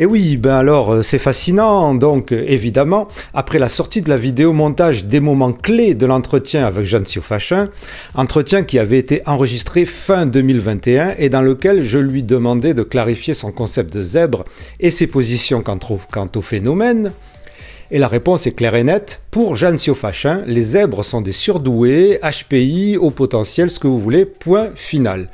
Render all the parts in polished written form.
Et oui, ben alors c'est fascinant, donc évidemment, après la sortie de la vidéo montage des moments clés de l'entretien avec Jeanne Siofachin, entretien qui avait été enregistré fin 2021 et dans lequel je lui demandais de clarifier son concept de zèbre et ses positions quant au phénomène. Et la réponse est claire et nette. Pour Jeanne Siofachin, les zèbres sont des surdoués, HPI, haut potentiel, ce que vous voulez, point final.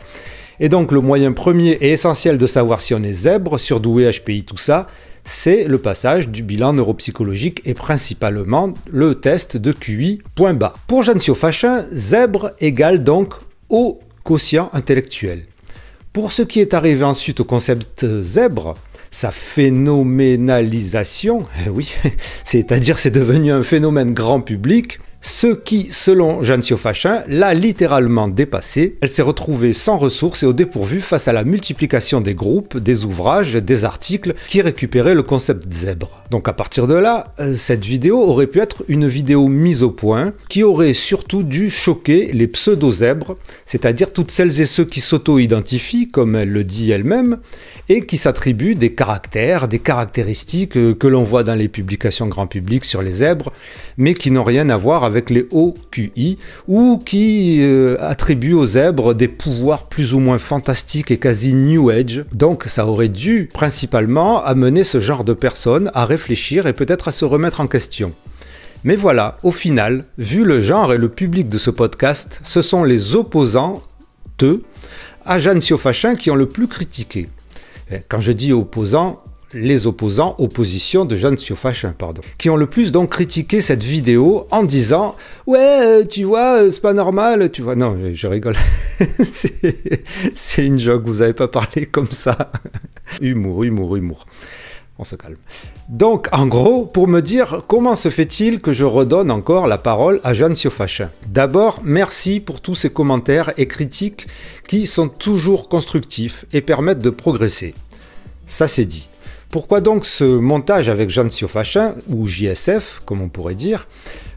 Et donc le moyen premier et essentiel de savoir si on est zèbre, surdoué, HPI, tout ça, c'est le passage du bilan neuropsychologique et principalement le test de QI point bas. Pour Jeanne Siofachin, zèbre égale donc haut quotient intellectuel. Pour ce qui est arrivé ensuite au concept zèbre, sa phénoménalisation, oui, c'est-à-dire c'est devenu un phénomène grand public, ce qui, selon Jeanne Siofachin, l'a littéralement dépassée. Elle s'est retrouvée sans ressources et au dépourvu face à la multiplication des groupes, des ouvrages, des articles qui récupéraient le concept zèbre. Donc à partir de là, cette vidéo aurait pu être une vidéo mise au point qui aurait surtout dû choquer les pseudo-zèbres, c'est-à-dire toutes celles et ceux qui s'auto-identifient, comme elle le dit elle-même, et qui s'attribuent des caractères, des caractéristiques que l'on voit dans les publications grand public sur les zèbres, mais qui n'ont rien à voir avec les hauts QI, ou qui attribuent aux zèbres des pouvoirs plus ou moins fantastiques et quasi New Age. Donc ça aurait dû principalement amener ce genre de personnes à réfléchir et peut-être à se remettre en question. Mais voilà, au final, vu le genre et le public de ce podcast, ce sont les opposants, à Jeanne Siofachin qui ont le plus critiqué. Quand je dis opposants, les opposants, opposition de Jeanne Siofachin, pardon, qui ont le plus donc critiqué cette vidéo en disant « Ouais, tu vois, c'est pas normal, tu vois... » Non, je rigole. c'est une joke, vous n'avez pas parlé comme ça. Humour. On se calme. Donc, en gros, pour me dire comment se fait-il que je redonne encore la parole à Jeanne Siofachin. D'abord, merci pour tous ces commentaires et critiques qui sont toujours constructifs et permettent de progresser. Ça c'est dit. Pourquoi donc ce montage avec Jeanne Siofachin, ou JSF, comme on pourrait dire?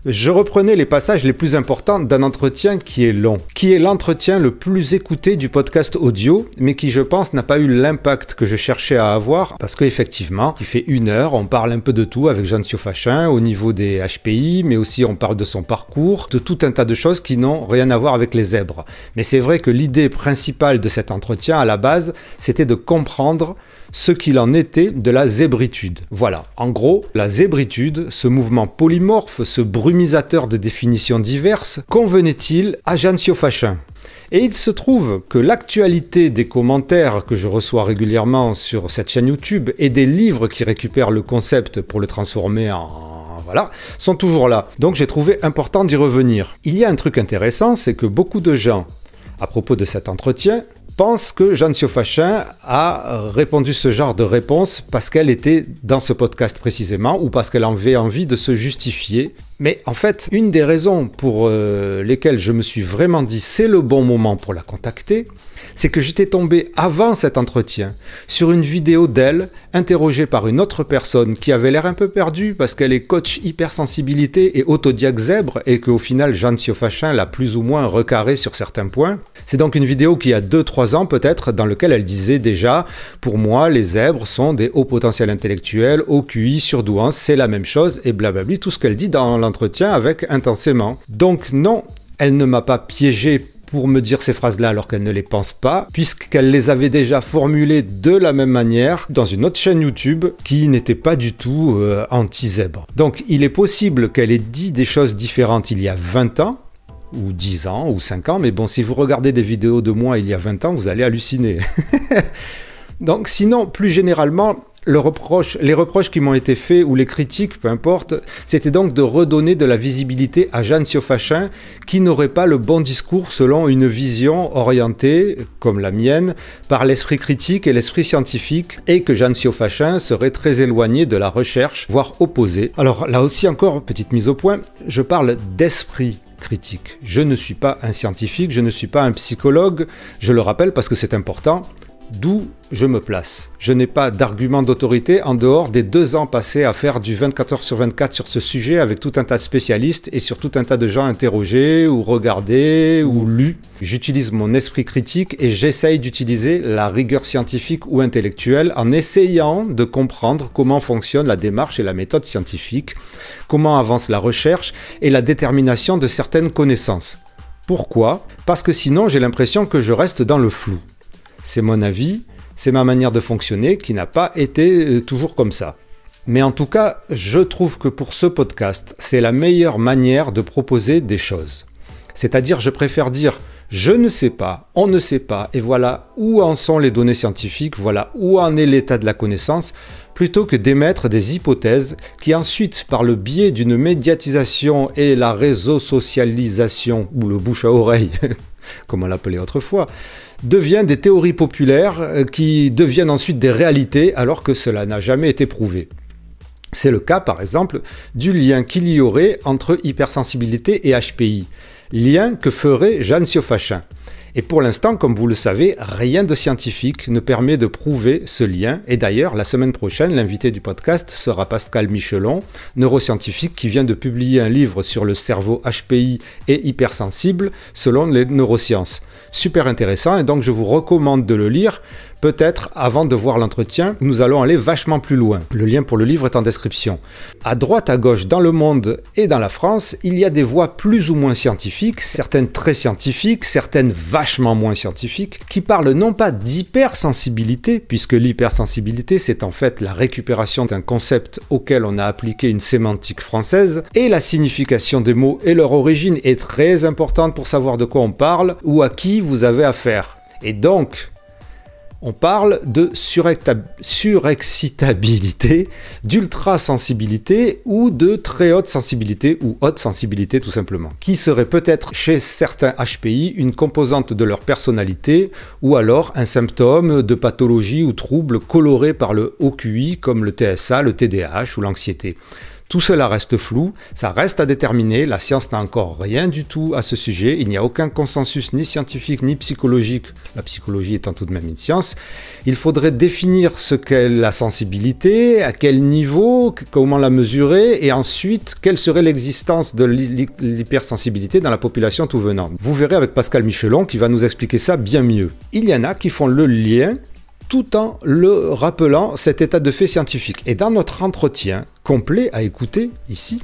Je reprenais les passages les plus importants d'un entretien qui est long, qui est l'entretien le plus écouté du podcast audio, mais qui je pense n'a pas eu l'impact que je cherchais à avoir, parce qu'effectivement, il fait 1 heure, on parle un peu de tout avec Jeanne Siofachin, au niveau des HPI, mais aussi on parle de son parcours, de tout un tas de choses qui n'ont rien à voir avec les zèbres. Mais c'est vrai que l'idée principale de cet entretien, à la base, c'était de comprendre ce qu'il en était de la zébritude. Voilà, en gros, la zébritude, ce mouvement polymorphe, ce brumisateur de définitions diverses, convenait-il à Jeanne Siofachin? Et il se trouve que l'actualité des commentaires que je reçois régulièrement sur cette chaîne YouTube et des livres qui récupèrent le concept pour le transformer en... Voilà, sont toujours là. Donc j'ai trouvé important d'y revenir. Il y a un truc intéressant, c'est que beaucoup de gens, à propos de cet entretien, pense que Jeanne Siofachin a répondu ce genre de réponse parce qu'elle était dans ce podcast précisément ou parce qu'elle avait envie de se justifier. Mais en fait, une des raisons pour lesquelles je me suis vraiment dit c'est le bon moment pour la contacter, c'est que j'étais tombé avant cet entretien sur une vidéo d'elle interrogée par une autre personne qui avait l'air un peu perdue parce qu'elle est coach hypersensibilité et autodiac zèbre et qu'au final Jeanne Siofachin l'a plus ou moins recarré sur certains points. C'est donc une vidéo qui a 2-3 ans peut-être dans laquelle elle disait déjà « Pour moi, les zèbres sont des hauts potentiels intellectuels, hauts QI, surdouance, c'est la même chose » et blablabli, tout ce qu'elle dit dans l'entretien avec Intensément. Donc non, elle ne m'a pas piégé pour me dire ces phrases-là alors qu'elle ne les pense pas, puisqu'elle les avait déjà formulées de la même manière dans une autre chaîne YouTube qui n'était pas du tout anti-zèbre. Donc il est possible qu'elle ait dit des choses différentes il y a 20 ans, ou 10 ans, ou 5 ans, mais bon, si vous regardez des vidéos de moi il y a 20 ans, vous allez halluciner. Donc sinon, plus généralement, les reproches qui m'ont été faits, ou les critiques, peu importe, c'était donc de redonner de la visibilité à Jeanne Siofachin, qui n'aurait pas le bon discours selon une vision orientée, comme la mienne, par l'esprit critique et l'esprit scientifique, et que Jeanne Siofachin serait très éloignée de la recherche, voire opposée. Alors là aussi encore, petite mise au point, je parle d'esprit critique. Je ne suis pas un scientifique, je ne suis pas un psychologue, je le rappelle parce que c'est important. d'où je me place. Je n'ai pas d'argument d'autorité en dehors des 2 ans passés à faire du 24 heures sur 24 sur ce sujet avec tout un tas de spécialistes et sur tout un tas de gens interrogés ou regardés ou lus. J'utilise mon esprit critique et j'essaye d'utiliser la rigueur scientifique ou intellectuelle en essayant de comprendre comment fonctionne la démarche et la méthode scientifique, comment avance la recherche et la détermination de certaines connaissances. Pourquoi ? Parce que sinon j'ai l'impression que je reste dans le flou. C'est mon avis, c'est ma manière de fonctionner qui n'a pas été toujours comme ça. Mais en tout cas, je trouve que pour ce podcast, c'est la meilleure manière de proposer des choses. C'est-à-dire, je préfère dire « je ne sais pas, on ne sait pas, et voilà où en sont les données scientifiques, voilà où en est l'état de la connaissance », plutôt que d'émettre des hypothèses qui ensuite, par le biais d'une médiatisation et la réseau-socialisation, ou le bouche à oreille, comme on l'appelait autrefois, deviennent des théories populaires qui deviennent ensuite des réalités alors que cela n'a jamais été prouvé. C'est le cas par exemple du lien qu'il y aurait entre hypersensibilité et HPI, lien que ferait Jeanne Siofachin. Et pour l'instant, comme vous le savez, rien de scientifique ne permet de prouver ce lien. Et d'ailleurs, la semaine prochaine, l'invité du podcast sera Pascal Michelon, neuroscientifique qui vient de publier un livre sur le cerveau HPI et hypersensible selon les neurosciences. Super intéressant et donc je vous recommande de le lire. Peut-être avant de voir l'entretien, nous allons aller vachement plus loin. Le lien pour le livre est en description. À droite, à gauche, dans le monde et dans la France, il y a des voix plus ou moins scientifiques, certaines très scientifiques, certaines vachement moins scientifiques, qui parlent non pas d'hypersensibilité, puisque l'hypersensibilité c'est en fait la récupération d'un concept auquel on a appliqué une sémantique française, et la signification des mots et leur origine est très importante pour savoir de quoi on parle ou à qui vous avez affaire. Et donc, on parle de surexcitabilité, d'ultrasensibilité ou de très haute sensibilité ou haute sensibilité tout simplement, qui serait peut-être chez certains HPI une composante de leur personnalité ou alors un symptôme de pathologie ou trouble coloré par le haut QI comme le TSA, le TDAH ou l'anxiété. Tout cela reste flou, ça reste à déterminer, la science n'a encore rien du tout à ce sujet, il n'y a aucun consensus ni scientifique ni psychologique, la psychologie étant tout de même une science. Il faudrait définir ce qu'est la sensibilité, à quel niveau, comment la mesurer, et ensuite, quelle serait l'existence de l'hypersensibilité dans la population tout venant. Vous verrez avec Pascal Michelon qui va nous expliquer ça bien mieux. Il y en a qui font le lien tout en le rappelant cet état de fait scientifique. Et dans notre entretien complet à écouter ici,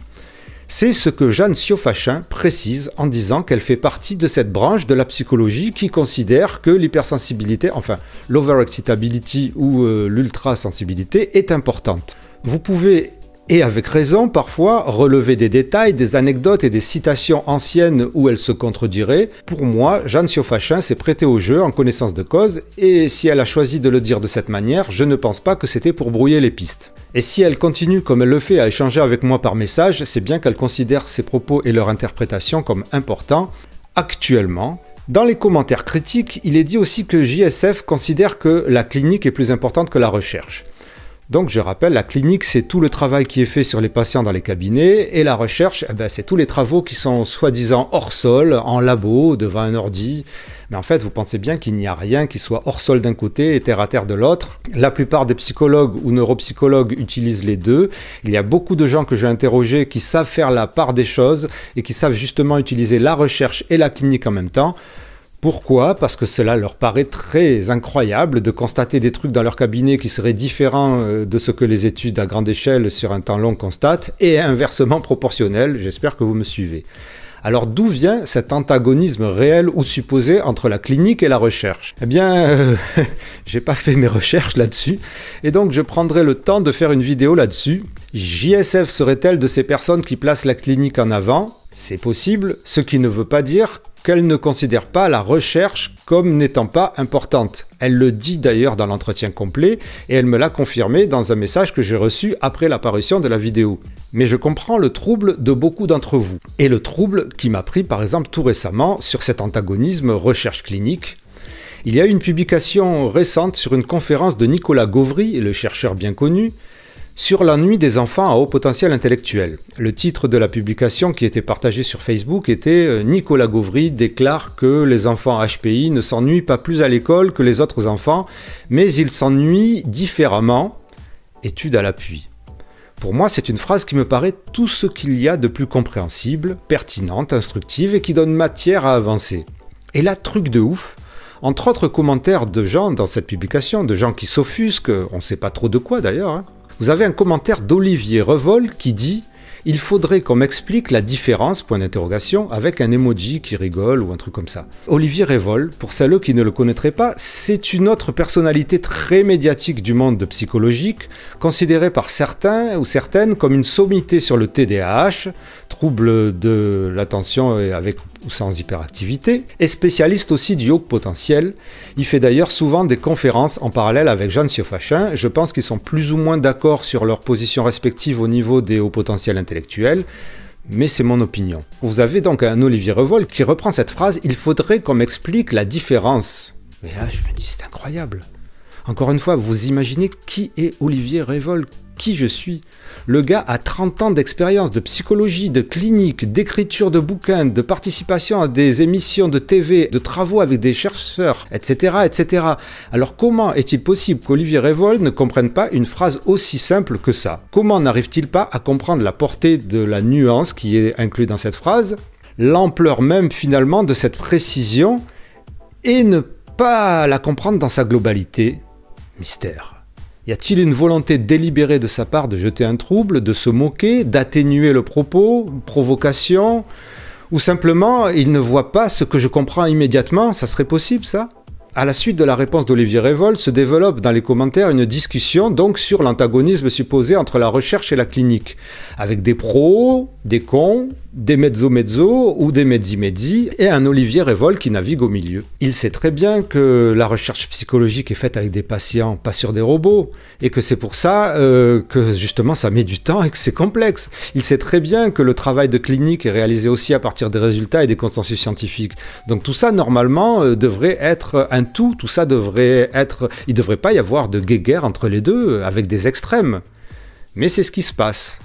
c'est ce que Jeanne Siofachin précise en disant qu'elle fait partie de cette branche de la psychologie qui considère que l'hypersensibilité, enfin l'overexcitability ou l'ultrasensibilité est importante. Vous pouvez, et avec raison parfois, relever des détails, des anecdotes et des citations anciennes où elles se contrediraient. Pour moi, Jeanne Siofachin s'est prêtée au jeu en connaissance de cause, et si elle a choisi de le dire de cette manière, je ne pense pas que c'était pour brouiller les pistes. Et si elle continue comme elle le fait à échanger avec moi par message, c'est bien qu'elle considère ses propos et leur interprétation comme importants. Actuellement, dans les commentaires critiques, il est dit aussi que JSF considère que la clinique est plus importante que la recherche. Donc je rappelle, la clinique c'est tout le travail qui est fait sur les patients dans les cabinets et la recherche c'est tous les travaux qui sont soi-disant hors sol, en labo, devant un ordi. Mais en fait vous pensez bien qu'il n'y a rien qui soit hors sol d'un côté et terre à terre de l'autre. La plupart des psychologues ou neuropsychologues utilisent les deux. Il y a beaucoup de gens que j'ai interrogés qui savent faire la part des choses et qui savent justement utiliser la recherche et la clinique en même temps. Pourquoi ? Parce que cela leur paraît très incroyable de constater des trucs dans leur cabinet qui seraient différents de ce que les études à grande échelle sur un temps long constatent, et inversement proportionnels, j'espère que vous me suivez. Alors d'où vient cet antagonisme réel ou supposé entre la clinique et la recherche ? Eh bien, j'ai pas fait mes recherches là-dessus, et donc je prendrai le temps de faire une vidéo là-dessus. JSF serait-elle de ces personnes qui placent la clinique en avant ? C'est possible, ce qui ne veut pas dire qu'elle ne considère pas la recherche comme n'étant pas importante. Elle le dit d'ailleurs dans l'entretien complet et elle me l'a confirmé dans un message que j'ai reçu après l'apparition de la vidéo. Mais je comprends le trouble de beaucoup d'entre vous. Et le trouble qui m'a pris par exemple tout récemment sur cet antagonisme recherche clinique. Il y a eu une publication récente sur une conférence de Nicolas Gauvry, le chercheur bien connu, sur l'ennui des enfants à haut potentiel intellectuel. Le titre de la publication qui était partagée sur Facebook était « Nicolas Gauvry déclare que les enfants HPI ne s'ennuient pas plus à l'école que les autres enfants, mais ils s'ennuient différemment. Étude à l'appui ». Pour moi, c'est une phrase qui me paraît tout ce qu'il y a de plus compréhensible, pertinente, instructive et qui donne matière à avancer. Et là, truc de ouf, entre autres commentaires de gens dans cette publication, de gens qui s'offusquent, on ne sait pas trop de quoi d'ailleurs, vous avez un commentaire d'Olivier Revol qui dit « Il faudrait qu'on m'explique la différence, point d'interrogation, avec un emoji qui rigole ou un truc comme ça. » Olivier Revol, pour celles qui ne le connaîtraient pas, c'est une autre personnalité très médiatique du monde psychologique, considérée par certains ou certaines comme une sommité sur le TDAH, trouble de l'attention avec ou sans hyperactivité, et spécialiste aussi du haut potentiel. Il fait d'ailleurs souvent des conférences en parallèle avec Jeanne Siofachin. Je pense qu'ils sont plus ou moins d'accord sur leurs positions respectives au niveau des hauts potentiels intellectuels, mais c'est mon opinion. Vous avez donc un Olivier Revol qui reprend cette phrase « Il faudrait qu'on m'explique la différence ». Mais là, je me dis, c'est incroyable. Encore une fois, vous imaginez qui est Olivier Revol ? Qui je suis? Le gars a 30 ans d'expérience de psychologie, de clinique, d'écriture de bouquins, de participation à des émissions de TV, de travaux avec des chercheurs, etc. etc. Alors comment est-il possible qu'Olivier Revol ne comprenne pas une phrase aussi simple que ça? Comment n'arrive-t-il pas à comprendre la portée de la nuance qui est inclue dans cette phrase, l'ampleur même finalement de cette précision, et ne pas la comprendre dans sa globalité? Mystère. Y a-t-il une volonté délibérée de sa part de jeter un trouble, de se moquer, d'atténuer le propos, provocation, ou simplement il ne voit pas ce que je comprends immédiatement? Ça serait possible ça? À la suite de la réponse d'Olivier Revol, se développe dans les commentaires une discussion donc sur l'antagonisme supposé entre la recherche et la clinique, avec des pros, des cons, des mezzo-mezzo ou des mezzi-mezzi, et un Olivier Revol qui navigue au milieu. Il sait très bien que la recherche psychologique est faite avec des patients, pas sur des robots, et que c'est pour ça que justement ça met du temps et que c'est complexe. Il sait très bien que le travail de clinique est réalisé aussi à partir des résultats et des consensus scientifiques. Donc tout ça, normalement, devrait être un tout ça devrait être... Il ne devrait pas y avoir de guéguerre entre les deux, avec des extrêmes. Mais c'est ce qui se passe.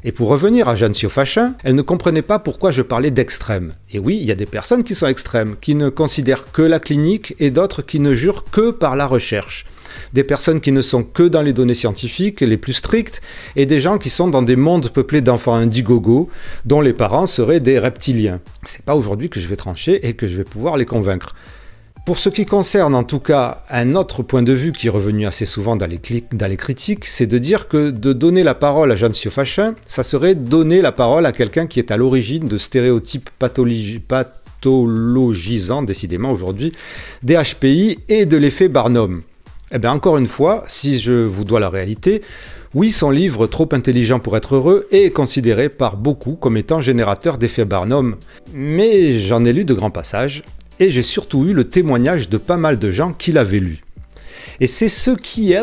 Et pour revenir à Jeanne Siofachin, elle ne comprenait pas pourquoi je parlais d'extrêmes. Et oui, il y a des personnes qui sont extrêmes, qui ne considèrent que la clinique, et d'autres qui ne jurent que par la recherche. Des personnes qui ne sont que dans les données scientifiques les plus strictes, et des gens qui sont dans des mondes peuplés d'enfants indigogos, dont les parents seraient des reptiliens. C'est pas aujourd'hui que je vais trancher et que je vais pouvoir les convaincre. Pour ce qui concerne en tout cas un autre point de vue qui est revenu assez souvent dans les critiques, c'est de dire que de donner la parole à Jeanne Siofachin, ça serait donner la parole à quelqu'un qui est à l'origine de stéréotypes pathologisants, décidément aujourd'hui, des HPI et de l'effet Barnum. Eh bien encore une fois, si je vous dois la réalité, oui, son livre « Trop intelligent pour être heureux » est considéré par beaucoup comme étant générateur d'effet Barnum, mais j'en ai lu de grands passages, et j'ai surtout eu le témoignage de pas mal de gens qui l'avaient lu. Et c'est ceux qui,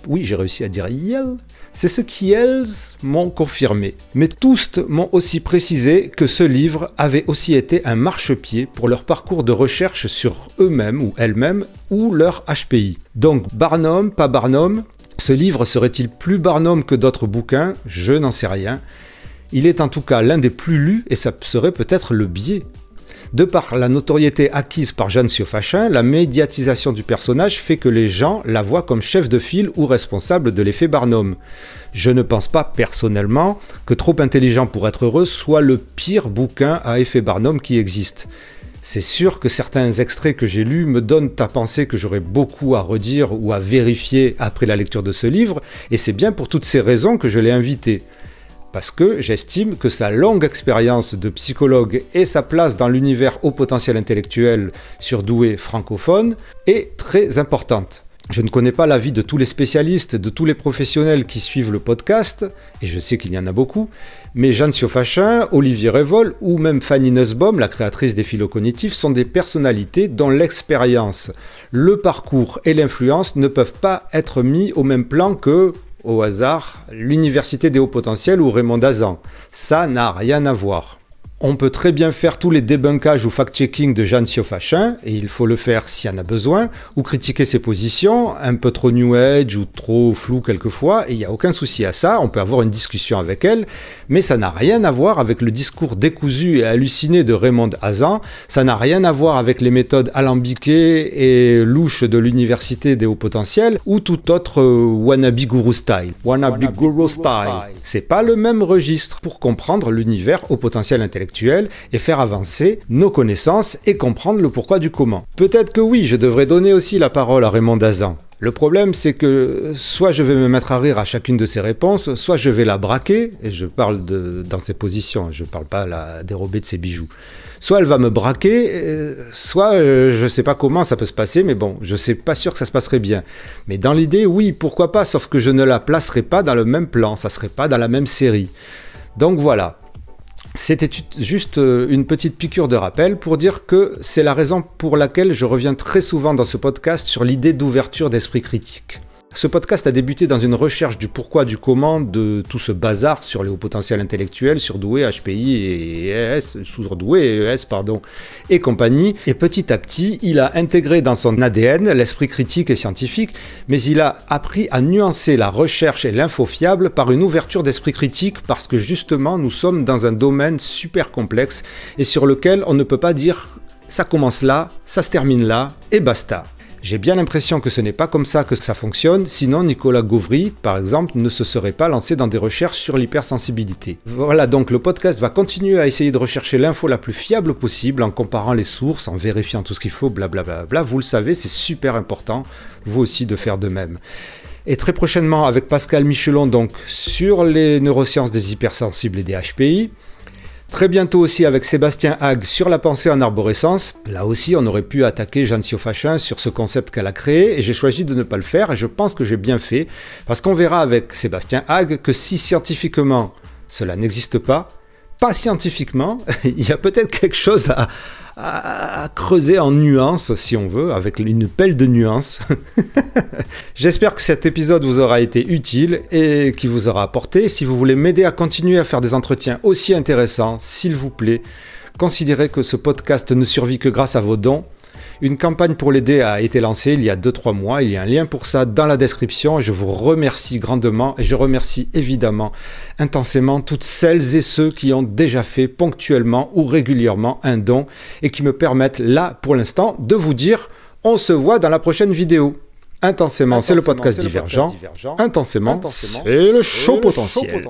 oui j'ai réussi à dire c'est ceux qui, m'ont confirmé. Mais tous m'ont aussi précisé que ce livre avait aussi été un marchepied pour leur parcours de recherche sur eux-mêmes ou elles-mêmes ou leur HPI. Donc Barnum, pas Barnum, ce livre serait-il plus Barnum que d'autres bouquins? Je n'en sais rien. Il est en tout cas l'un des plus lus et ça serait peut-être le biais. De par la notoriété acquise par Jeanne Siofachin, la médiatisation du personnage fait que les gens la voient comme chef de file ou responsable de l'effet Barnum. Je ne pense pas personnellement que Trop intelligent pour être heureux soit le pire bouquin à effet Barnum qui existe. C'est sûr que certains extraits que j'ai lus me donnent à penser que j'aurais beaucoup à redire ou à vérifier après la lecture de ce livre, et c'est bien pour toutes ces raisons que je l'ai invité. Parce que j'estime que sa longue expérience de psychologue et sa place dans l'univers haut potentiel intellectuel surdoué francophone est très importante. Je ne connais pas l'avis de tous les spécialistes, de tous les professionnels qui suivent le podcast, et je sais qu'il y en a beaucoup, mais Jeanne Siofachin, Olivier Revol ou même Fanny Nussbaum, la créatrice des phylocognitifs, sont des personnalités dont l'expérience, le parcours et l'influence ne peuvent pas être mis au même plan que, au hasard, l'Université des hauts potentiels ou Raymond Dazan. Ça n'a rien à voir. On peut très bien faire tous les débunkages ou fact-checking de Jean Siofachin, et il faut le faire s'il y en a besoin, ou critiquer ses positions, un peu trop New Age ou trop flou quelquefois, et il n'y a aucun souci à ça, on peut avoir une discussion avec elle, mais ça n'a rien à voir avec le discours décousu et halluciné de Raymond Hazan, ça n'a rien à voir avec les méthodes alambiquées et louches de l'université des hauts potentiels, ou tout autre wannabe guru style. Wannabe guru style. C'est pas le même registre pour comprendre l'univers au potentiel intellectuel et faire avancer nos connaissances et comprendre le pourquoi du comment. Peut-être que oui, je devrais donner aussi la parole à Raymond Hazan. Le problème, c'est que soit je vais me mettre à rire à chacune de ses réponses, soit je vais la braquer, et je parle dans ses positions, je ne parle pas la dérober de ses bijoux. Soit elle va me braquer, soit je ne sais pas comment ça peut se passer, mais bon, je ne suis pas sûr que ça se passerait bien. Mais dans l'idée, oui, pourquoi pas, sauf que je ne la placerai pas dans le même plan, ça ne serait pas dans la même série. Donc voilà. C'était juste une petite piqûre de rappel pour dire que c'est la raison pour laquelle je reviens très souvent dans ce podcast sur l'idée d'ouverture d'esprit critique. Ce podcast a débuté dans une recherche du pourquoi, du comment de tout ce bazar sur les hauts potentiels intellectuels, surdoués, HPI et ES, surdoués et ES, pardon, et compagnie. Et petit à petit, il a intégré dans son ADN l'esprit critique et scientifique, mais il a appris à nuancer la recherche et l'info fiable par une ouverture d'esprit critique parce que justement, nous sommes dans un domaine super complexe et sur lequel on ne peut pas dire ça commence là, ça se termine là et basta. J'ai bien l'impression que ce n'est pas comme ça que ça fonctionne, sinon Nicolas Gauvry, par exemple, ne se serait pas lancé dans des recherches sur l'hypersensibilité. Voilà, donc le podcast va continuer à essayer de rechercher l'info la plus fiable possible en comparant les sources, en vérifiant tout ce qu'il faut, blablabla. Vous le savez, c'est super important, vous aussi, de faire de même. Et très prochainement, avec Pascal Michelon, donc, sur les neurosciences des hypersensibles et des HPI. Très bientôt aussi avec Sébastien Hague sur la pensée en arborescence. Là aussi, on aurait pu attaquer Jean Siofachin sur ce concept qu'elle a créé et j'ai choisi de ne pas le faire et je pense que j'ai bien fait parce qu'on verra avec Sébastien Hague que si scientifiquement cela n'existe pas scientifiquement, il y a peut-être quelque chose à creuser en nuances, si on veut, avec une pelle de nuances. J'espère que cet épisode vous aura été utile et qu'il vous aura apporté. Si vous voulez m'aider à continuer à faire des entretiens aussi intéressants, s'il vous plaît, considérez que ce podcast ne survit que grâce à vos dons. Une campagne pour l'aider a été lancée il y a 2-3 mois, il y a un lien pour ça dans la description. Je vous remercie grandement et je remercie évidemment intensément toutes celles et ceux qui ont déjà fait ponctuellement ou régulièrement un don et qui me permettent là pour l'instant de vous dire on se voit dans la prochaine vidéo. Intensément, c'est le podcast Divergent. Intensément, c'est le show potentiel.